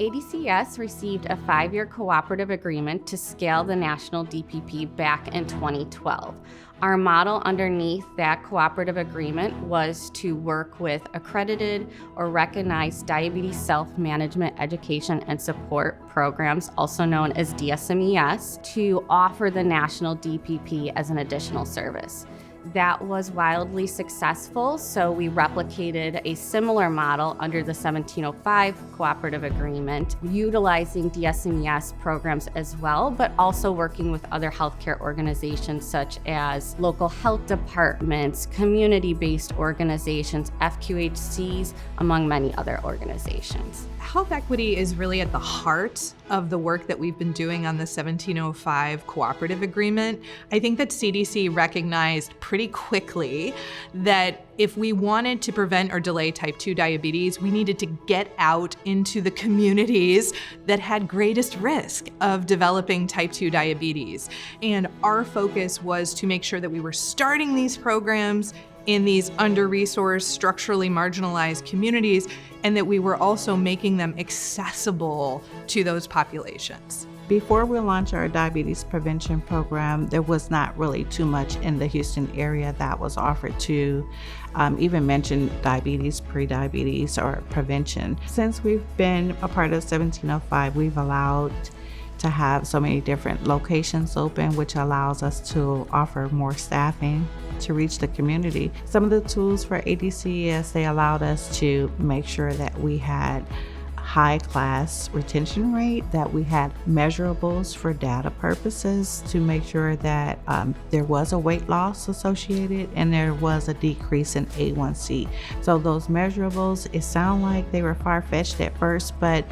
ADCES received a 5-year cooperative agreement to scale the national DPP back in 2012. Our model underneath that cooperative agreement was to work with accredited or recognized diabetes self-management education and support programs, also known as DSMES, to offer the national DPP as an additional service. That was wildly successful, so we replicated a similar model under the 1705 cooperative agreement, utilizing DSMES programs as well, but also working with other healthcare organizations such as local health departments, community-based organizations, FQHCs, among many other organizations. Health equity is really at the heart of the work that we've been doing on the 1705 cooperative agreement. I think that CDC recognized pretty quickly that if we wanted to prevent or delay type 2 diabetes, we needed to get out into the communities that had greatest risk of developing type 2 diabetes. And our focus was to make sure that we were starting these programs in these under-resourced, structurally marginalized communities, and that we were also making them accessible to those populations. Before we launched our diabetes prevention program, there was not really too much in the Houston area that was offered to even mention diabetes, pre-diabetes, or prevention. Since we've been a part of 1705, we've allowed to have so many different locations open, which allows us to offer more staffing to reach the community. Some of the tools for ADCES, they allowed us to make sure that we had high class retention rate, that we had measurables for data purposes to make sure that there was a weight loss associated and there was a decrease in A1C. So those measurables, it sounded like they were far-fetched at first, but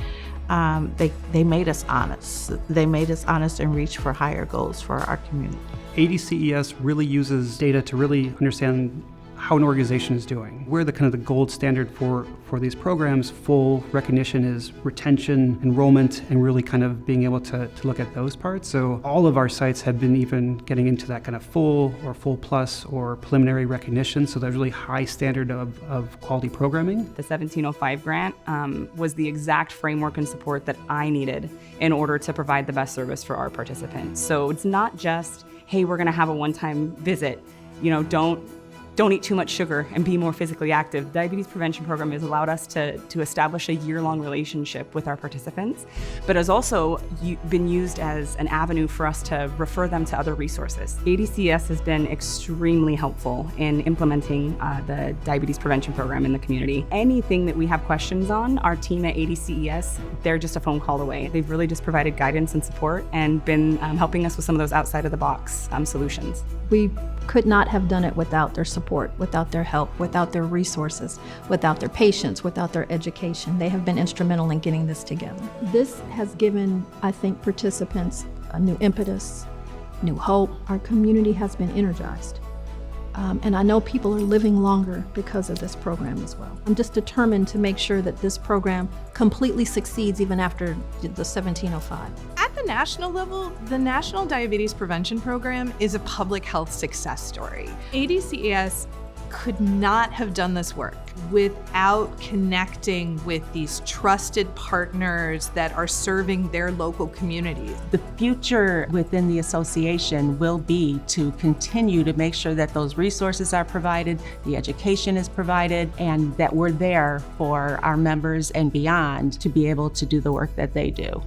they made us honest. They made us honest and reach for higher goals for our community. ADCES really uses data to really understand how an organization is doing. We're the kind of the gold standard for these programs. Full recognition is retention, enrollment, and really kind of being able to look at those parts. So all of our sites have been even getting into that kind of full or full plus or preliminary recognition. So there's really high standard of quality programming. The 1705 grant was the exact framework and support that I needed in order to provide the best service for our participants. So it's not just, hey, we're gonna have a one-time visit. You know, don't eat too much sugar and be more physically active. The diabetes prevention program has allowed us to establish a year-long relationship with our participants, but has also been used as an avenue for us to refer them to other resources. ADCES has been extremely helpful in implementing the diabetes prevention program in the community. Anything that we have questions on, our team at ADCES, they're just a phone call away. They've really just provided guidance and support and been helping us with some of those outside-of-the-box solutions. We could not have done it without their support, without their help, without their resources, without their patience, without their education. They have been instrumental in getting this together. This has given, I think, participants a new impetus, new hope. Our community has been energized. And I know people are living longer because of this program as well. I'm just determined to make sure that this program completely succeeds even after the 1705. At the national level, the National Diabetes Prevention Program is a public health success story. ADCES could not have done this work without connecting with these trusted partners that are serving their local communities. The future within the association will be to continue to make sure that those resources are provided, the education is provided, and that we're there for our members and beyond to be able to do the work that they do.